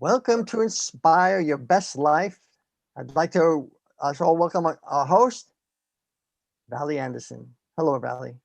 Welcome to Inspire Your Best Life. I'd like to also welcome our host, Valley Anderson. Hello, Valley.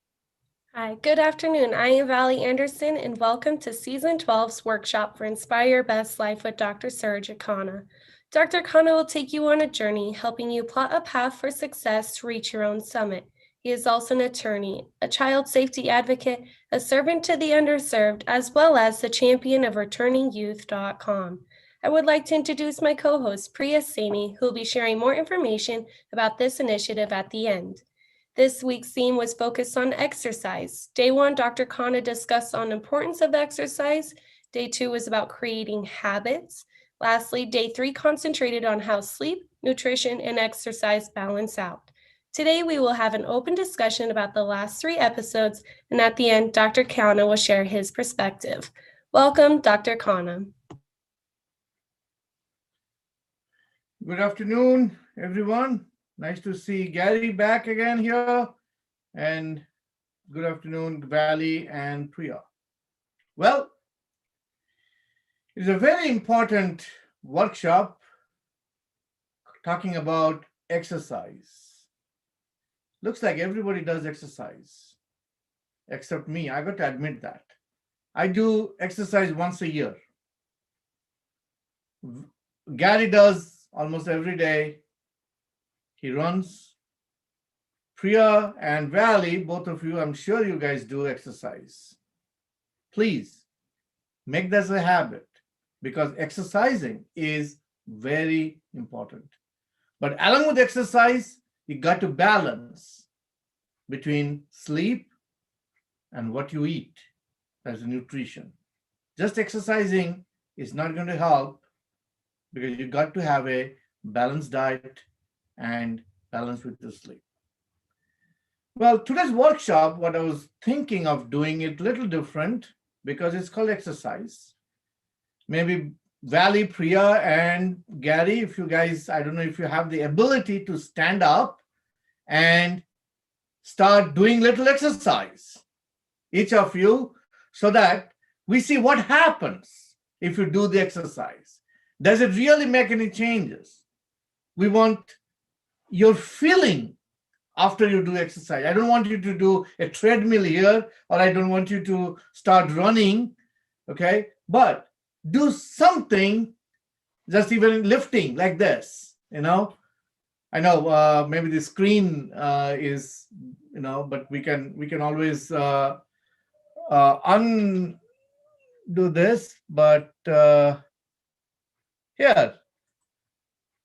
Hi, good afternoon. I am Valley Anderson, and welcome to Season 12's workshop for Inspire Your Best Life with Dr. Surajit Khanna. Dr. Khanna will take you on a journey, helping you plot a path for success to reach your own summit. He is also an attorney, a child safety advocate, a servant to the underserved, as well as the champion of returningyouth.com. I would like to introduce my co-host, Priya Saini, who will be sharing more information about this initiative at the end. This week's theme was focused on exercise. Day 1, Dr. Khanna discussed on importance of exercise. Day 2 was about creating habits. Lastly, Day 3 concentrated on how sleep, nutrition, and exercise balance out. Today, we will have an open discussion about the last 3 episodes, and at the end, Dr. Khanna will share his perspective. Welcome, Dr. Khanna. Good afternoon, everyone. Nice to see Gary back again here. And good afternoon, Valley and Priya. Well, it's a very important workshop talking about exercise. Looks like everybody does exercise, except me. I got to admit that. I do exercise once a year. Gary does almost every day. He runs. Priya and Valley, both of you, I'm sure you guys do exercise. Please make this a habit because exercising is very important. But along with exercise, you got to balance between sleep and what you eat as nutrition. Just exercising is not going to help because you got to have a balanced diet and balance with the sleep. Well, today's workshop, what I was thinking of doing it a little different because it's called exercise. Maybe Valley, Priya, and Gary, if you guys, I don't know if you have the ability to stand up and start doing little exercise, each of you, so that we see what happens if you do the exercise. Does it really make any changes? We want your feeling after you do exercise. I don't want you to do a treadmill here, or I don't want you to start running, okay? But do something, just even lifting like this, I know maybe the screen is, but we can always undo this, but here,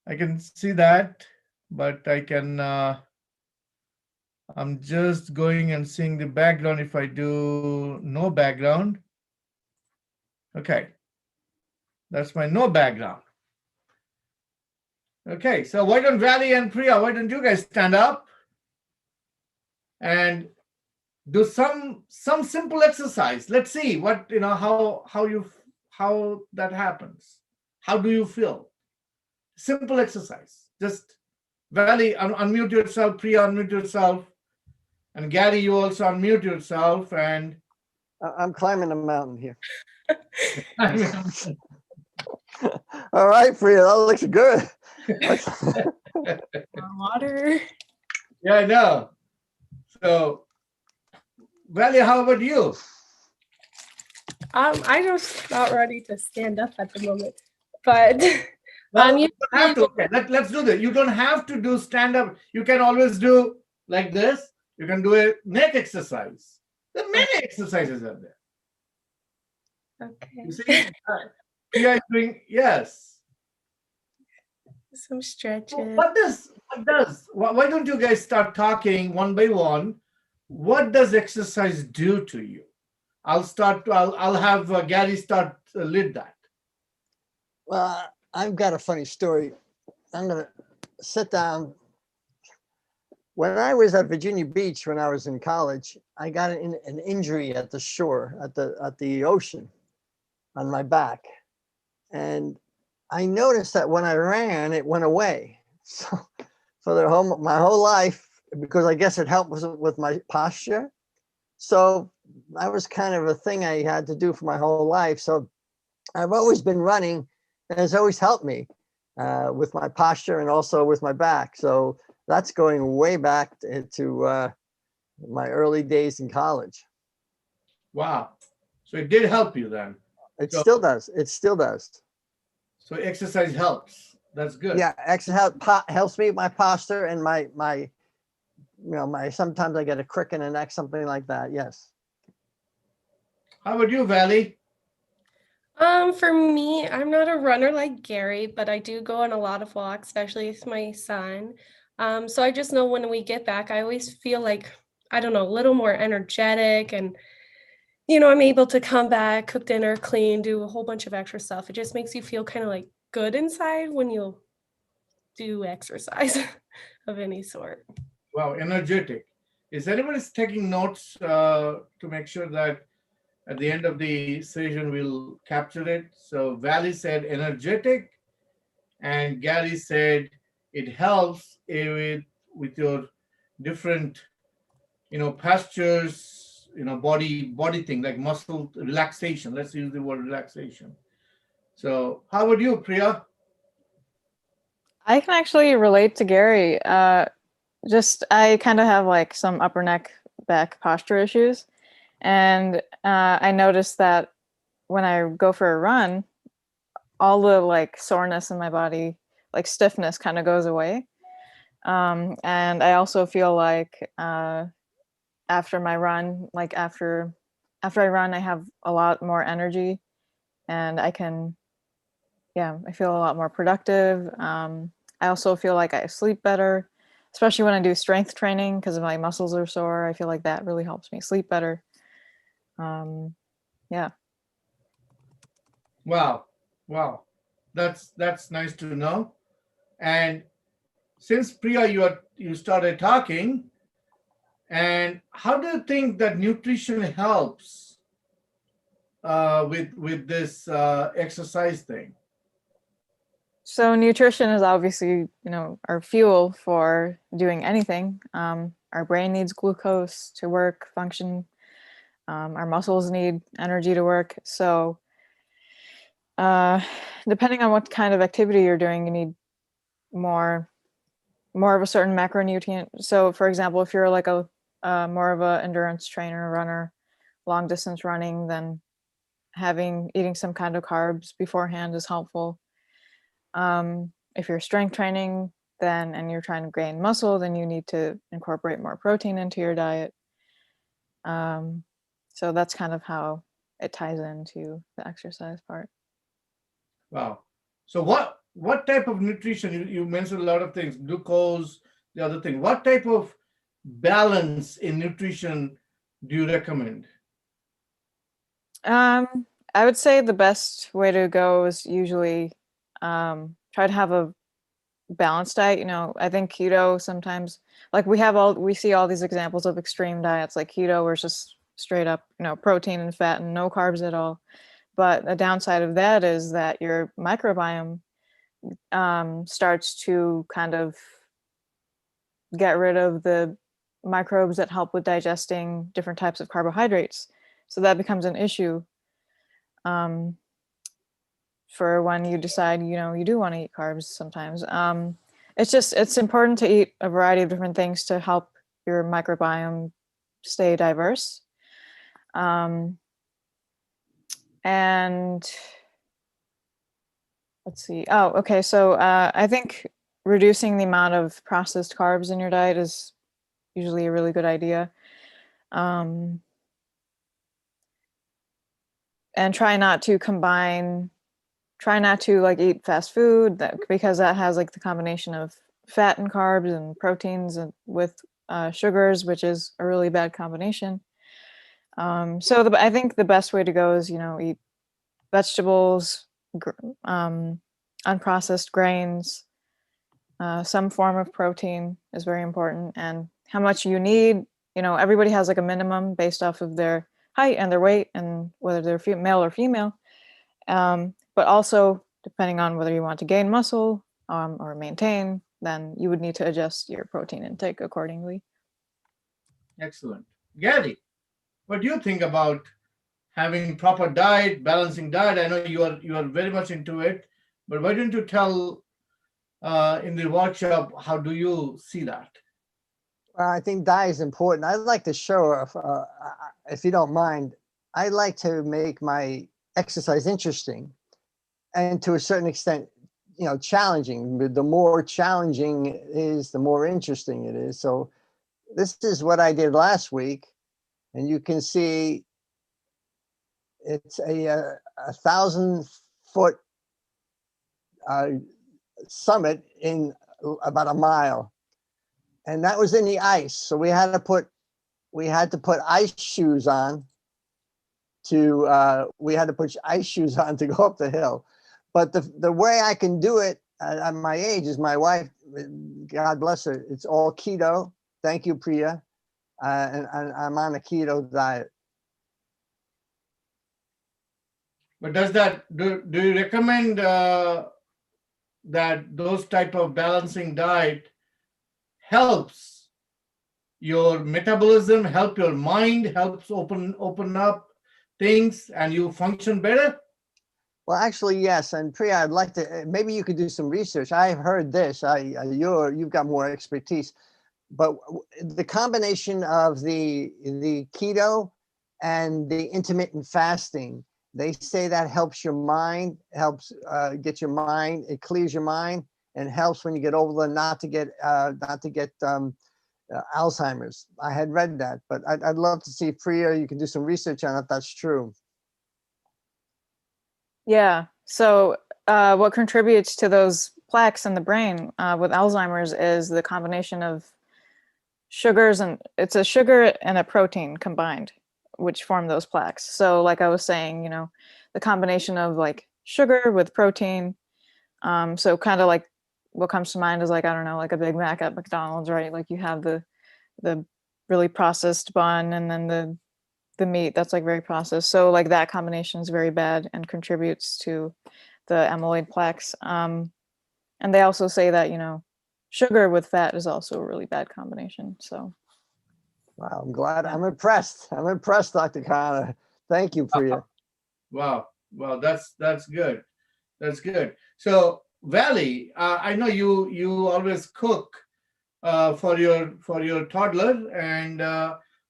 I can see that, but I'm just going and seeing the background if I do no background. Okay, that's my no background. Okay, so why don't Valley and Priya, why don't you guys stand up and do some simple exercise? Let's see what, how that happens. How do you feel? Simple exercise. Just Valley, unmute yourself. Priya, unmute yourself. And Gary, you also unmute yourself. And I'm climbing a mountain here. All right, Priya, that looks good. Water. Yeah, I know. So, Valley, how about you? I'm just not ready to stand up at the moment, but Well, you don't have to. Okay, let's do this. You don't have to do stand up. You can always do like this. You can do a neck exercise. There are many exercises out there. Okay. You see, Priya is doing, yes. Some stretches. Why don't you guys start talking one by one? What does exercise do to you? I'll have Gary start lead that. Well, I've got a funny story. I'm going to sit down. When I was at Virginia Beach, when I was in college, I got an injury at the shore, at the ocean, on my back. And I noticed that when I ran, it went away. So for my whole life, because I guess it helped with my posture. So that was kind of a thing I had to do for my whole life. So I've always been running and it's always helped me with my posture and also with my back. So that's going way back to my early days in college. Wow. So it did help you then. It So, still does. It still does. so exercise helps. That's good. Yeah, exercise helps me with my posture and my sometimes I get a crick in the neck, something like that. Yes. How about you, Valley? For me, I'm not a runner like Gary, but I do go on a lot of walks, especially with my son. So I just know when we get back, I always feel like, I don't know, a little more energetic and, I'm able to come back, cook dinner, clean, do a whole bunch of extra stuff. It just makes you feel kind of like good inside when you do exercise of any sort. Wow, energetic. Is anybody taking notes to make sure that at the end of the session we'll capture it? So Valley said energetic, and Gary said it helps with your different postures, body thing like muscle relaxation. Let's use the word relaxation. So how about you, Priya? I can actually relate to Gary. I kind of have like some upper neck back posture issues. And I noticed that when I go for a run, all the like soreness in my body, like stiffness kind of goes away. And I also feel like after my run, like after I run, I have a lot more energy and I feel a lot more productive. I also feel like I sleep better, especially when I do strength training because my muscles are sore. I feel like that really helps me sleep better. Yeah. Wow, wow, that's nice to know. And since Priya, you started talking, and how do you think that nutrition helps with this exercise thing? So nutrition is obviously, our fuel for doing anything. Our brain needs glucose to work, function. Our muscles need energy to work. So depending on what kind of activity you're doing, you need more of a certain macronutrient. So for example, if you're like a more of a endurance trainer, runner, long distance running, then eating some kind of carbs beforehand is helpful. If you're strength training and you're trying to gain muscle, then you need to incorporate more protein into your diet. So that's kind of how it ties into the exercise part. Wow. So what type of nutrition? You mentioned a lot of things, glucose, the other thing. What type of balance in nutrition do you recommend? I would say the best way to go is usually try to have a balanced diet. I think keto sometimes, like we see all these examples of extreme diets like keto where it's just straight up, protein and fat and no carbs at all. But the downside of that is that your microbiome starts to kind of get rid of the microbes that help with digesting different types of carbohydrates. So that becomes an issue for when you decide, you do want to eat carbs sometimes. It's important to eat a variety of different things to help your microbiome stay diverse. And let's see. Oh, okay. So I think reducing the amount of processed carbs in your diet is usually a really good idea. And try not to like eat fast food because that has like the combination of fat and carbs and proteins and with sugars, which is a really bad combination. So I think the best way to go is, eat vegetables, unprocessed grains, some form of protein is very important, and how much you need. Everybody has like a minimum based off of their height and their weight and whether they're male or female. But also depending on whether you want to gain muscle or maintain, then you would need to adjust your protein intake accordingly. Excellent. Gary, what do you think about having proper diet, balancing diet? I know you are very much into it. But why don't you tell in the workshop, how do you see that? Well, I think diet is important. I'd like to show, if you don't mind, I like to make my exercise interesting and to a certain extent, challenging. The more challenging it is, the more interesting it is. So this is what I did last week. And you can see it's a 1,000-foot summit in about a mile. And that was in the ice. So we had to put ice shoes on to go up the hill. But the way I can do it at my age is my wife, God bless her, it's all keto. Thank you, Priya. And I'm on a keto diet. But do you recommend that those type of balancing diet helps your metabolism, help your mind, helps open up things, and you function better? Well, actually, yes. And Priya, I'd like to, maybe you could do some research. I've heard this. You've got more expertise, but the combination of the keto and the intermittent fasting, they say that helps your mind, get your mind, it clears your mind, and helps when you get older not to get Alzheimer's. I had read that, but I'd love to see, Priya, you can do some research on if that's true. Yeah. So what contributes to those plaques in the brain with Alzheimer's is the combination of sugars, and it's a sugar and a protein combined, which form those plaques. So like I was saying, the combination of like sugar with protein. So kind of like what comes to mind is like, I don't know, like a Big Mac at McDonald's, right? Like you have the really processed bun and then the meat that's like very processed. So like that combination is very bad and contributes to the amyloid plaques. And they also say that, sugar with fat is also a really bad combination. So. Wow, I'm glad. I'm impressed. Dr. Khanna. Thank you, Priya. Wow. Well, that's good. That's good. So, Valley, I know you always cook for your toddler, and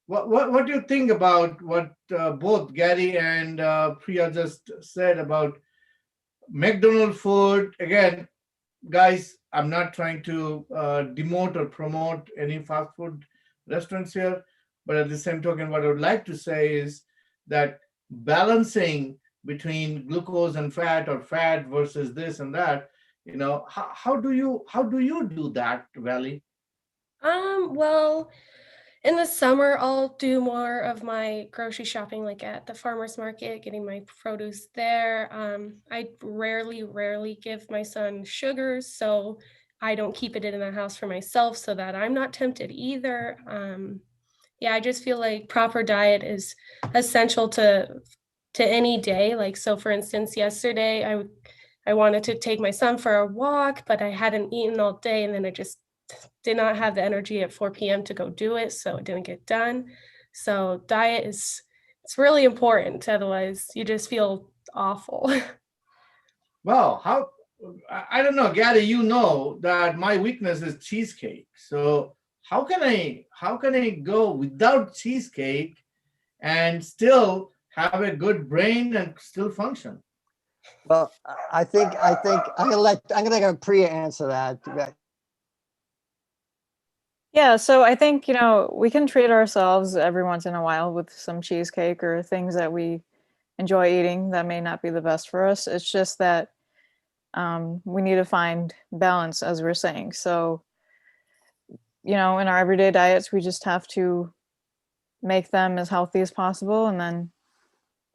what do you think about what both Gary and Priya just said about McDonald's food? Again, guys, I'm not trying to demote or promote any fast food restaurants here, but at the same token, what I would like to say is that balancing between glucose and fat, or fat versus this and that, how do you do that, Valley? Well, in the summer, I'll do more of my grocery shopping, like at the farmer's market, getting my produce there. I rarely give my son sugars, so I don't keep it in the house for myself so that I'm not tempted either. Yeah, I just feel like proper diet is essential to any day. Like, so for instance, yesterday I wanted to take my son for a walk, but I hadn't eaten all day, and then I just did not have the energy at 4 p.m. to go do it, so it didn't get done. So diet it's really important. Otherwise, you just feel awful. Well, I don't know, Gary, that my weakness is cheesecake. So how can I go without cheesecake and still have a good brain and still function? Well, I think I'm gonna let Priya answer that. Yeah, so I think, we can treat ourselves every once in a while with some cheesecake or things that we enjoy eating that may not be the best for us. It's just that we need to find balance, as we're saying. So, in our everyday diets, we just have to make them as healthy as possible. And then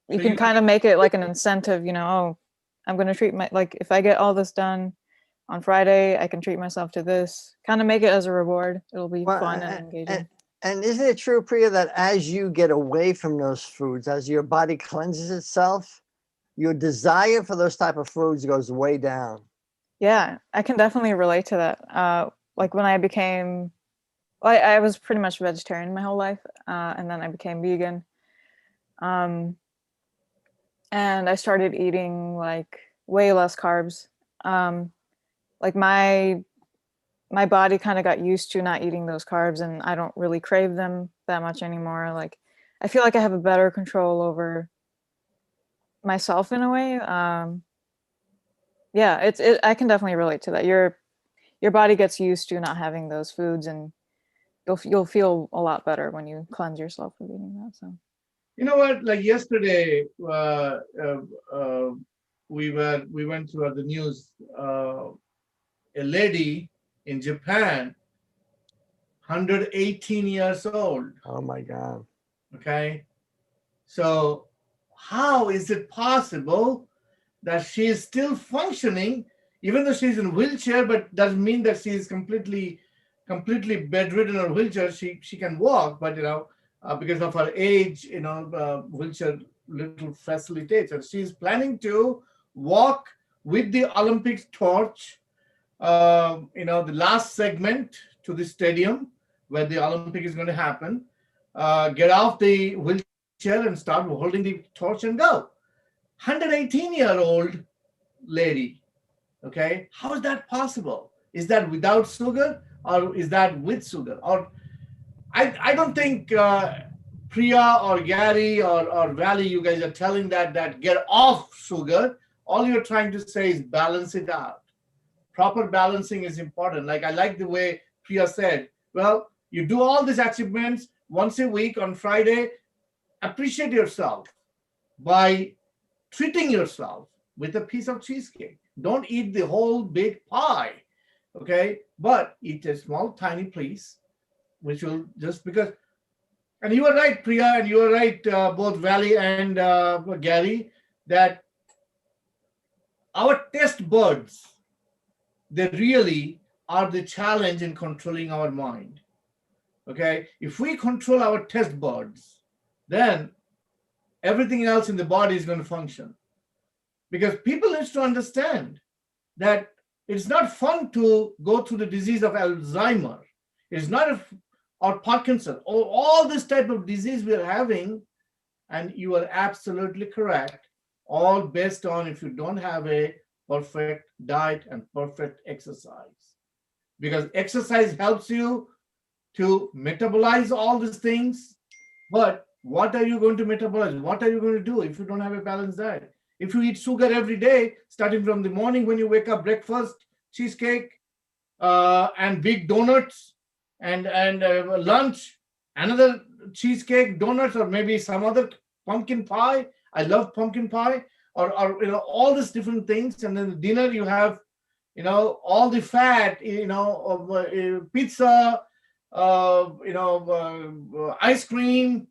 you can kind of make it like an incentive, oh, I'm going to treat like if I get all this done on Friday, I can treat myself to this. Kind of make it as a reward. It'll be fun and engaging. And isn't it true, Priya, that as you get away from those foods, as your body cleanses itself, your desire for those type of foods goes way down? Yeah, I can definitely relate to that. Like when I became, I was pretty much vegetarian my whole life, and then I became vegan. And I started eating like way less carbs. Like my body kind of got used to not eating those carbs, and I don't really crave them that much anymore. Like I feel like I have a better control over myself in a way. Yeah, I can definitely relate to that. Your body gets used to not having those foods, and you'll feel a lot better when you cleanse yourself of eating that. So You know what? Like yesterday, we went through the news. A lady in Japan, 118 years old. Oh my God. Okay, so how is it possible that she is still functioning, even though she's in a wheelchair? But doesn't mean that she is completely bedridden or wheelchair. She can walk, but because of her age, wheelchair little facilitates, and she's planning to walk with the Olympics torch. The last segment to the stadium where the Olympic is going to happen. Get off the wheelchair and start holding the torch and go. 118-year-old lady. Okay, how is that possible? Is that without sugar or is that with sugar? Or I don't think Priya or Gary or Valley, you guys are telling that get off sugar. All you're trying to say is balance it out. Proper balancing is important. Like I like the way Priya said, well, you do all these achievements once a week on Friday, appreciate yourself by treating yourself with a piece of cheesecake. Don't eat the whole big pie, okay? But eat a small, tiny piece, which will just because. And you are right, Priya, and you are right, both Valley and Gary, that our taste buds, they really are the challenge in controlling our mind. Okay, if we control our taste buds, then everything else in the body is going to function. Because people need to understand that it's not fun to go through the disease of Alzheimer. It's not or Parkinson or all this type of disease we are having. And you are absolutely correct. All based on if you don't have a perfect diet and perfect exercise. Because exercise helps you to metabolize all these things. But what are you going to metabolize? What are you going to do if you don't have a balanced diet? If you eat sugar every day, starting from the morning when you wake up, breakfast, cheesecake, and big donuts, and lunch, another cheesecake, donuts, or maybe some other pumpkin pie. I love pumpkin pie, or all these different things. And then the dinner you have, all the fat, of pizza, ice cream,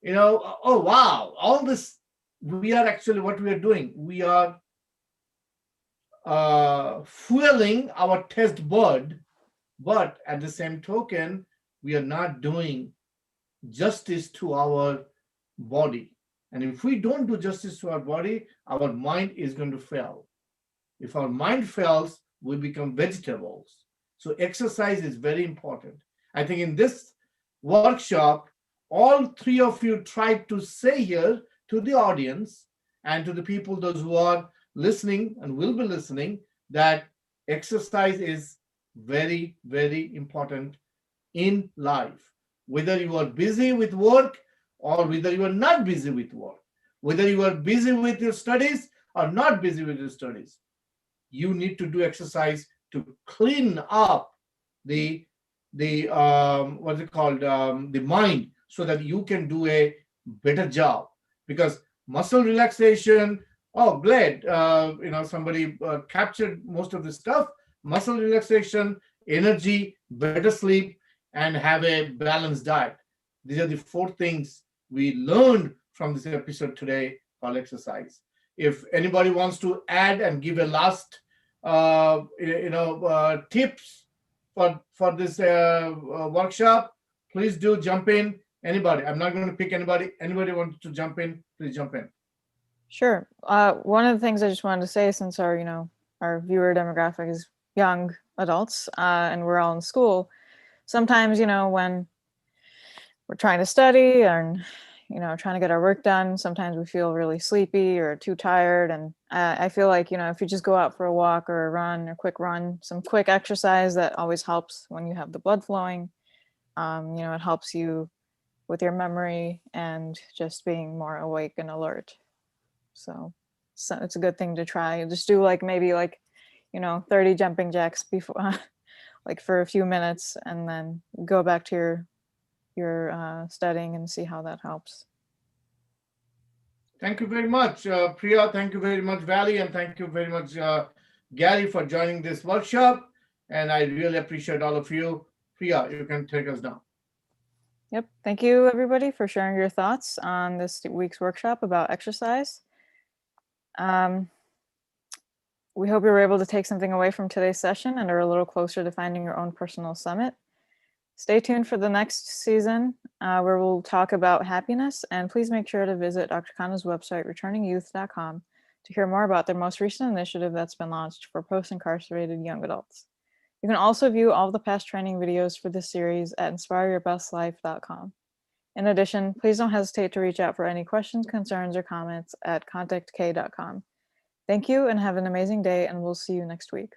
oh wow, all this. We are actually what we are doing. We are fueling our taste bud, but at the same token, we are not doing justice to our body. And if we don't do justice to our body, our mind is going to fail. If our mind fails, we become vegetables. So exercise is very important. I think in this workshop, all three of you tried to say here to the audience and to the people, those who are listening and will be listening, that exercise is very, very important in life. Whether you are busy with work or whether you are not busy with work, whether you are busy with your studies or not busy with your studies, you need to do exercise to clean up the what's it called, the mind, so that you can do a better job. Because muscle relaxation, oh glad somebody captured most of the stuff. Muscle relaxation, energy, better sleep, and have a balanced diet. These are the four things we learned from this episode today called exercise. If anybody wants to add and give a last tips for this workshop, please do jump in. Anybody, I'm not going to pick anybody. Anybody wants to jump in, please jump in. sure. One of the things I just wanted to say, since our viewer demographic is young adults, and we're all in school, sometimes when we're trying to study and trying to get our work done. Sometimes we feel really sleepy or too tired. And I feel like, if you just go out for a walk or a run or quick run, some quick exercise that always helps when you have the blood flowing. It helps you with your memory and just being more awake and alert. So it's a good thing to try. Just do maybe 30 jumping jacks before, like for a few minutes, and then go back to your studying and see how that helps. Thank you very much, Priya. Thank you very much, Valley, and thank you very much, Gary, for joining this workshop. And I really appreciate all of you. Priya, you can take us down. Yep. Thank you, everybody, for sharing your thoughts on this week's workshop about exercise. We hope you were able to take something away from today's session and are a little closer to finding your own personal summit. Stay tuned for the next season where we'll talk about happiness, and please make sure to visit Dr. Khanna's website, returningyouth.com, to hear more about their most recent initiative that's been launched for post-incarcerated young adults. You can also view all the past training videos for this series at inspireyourbestlife.com. In addition, please don't hesitate to reach out for any questions, concerns, or comments at contactk.com. Thank you and have an amazing day, and we'll see you next week.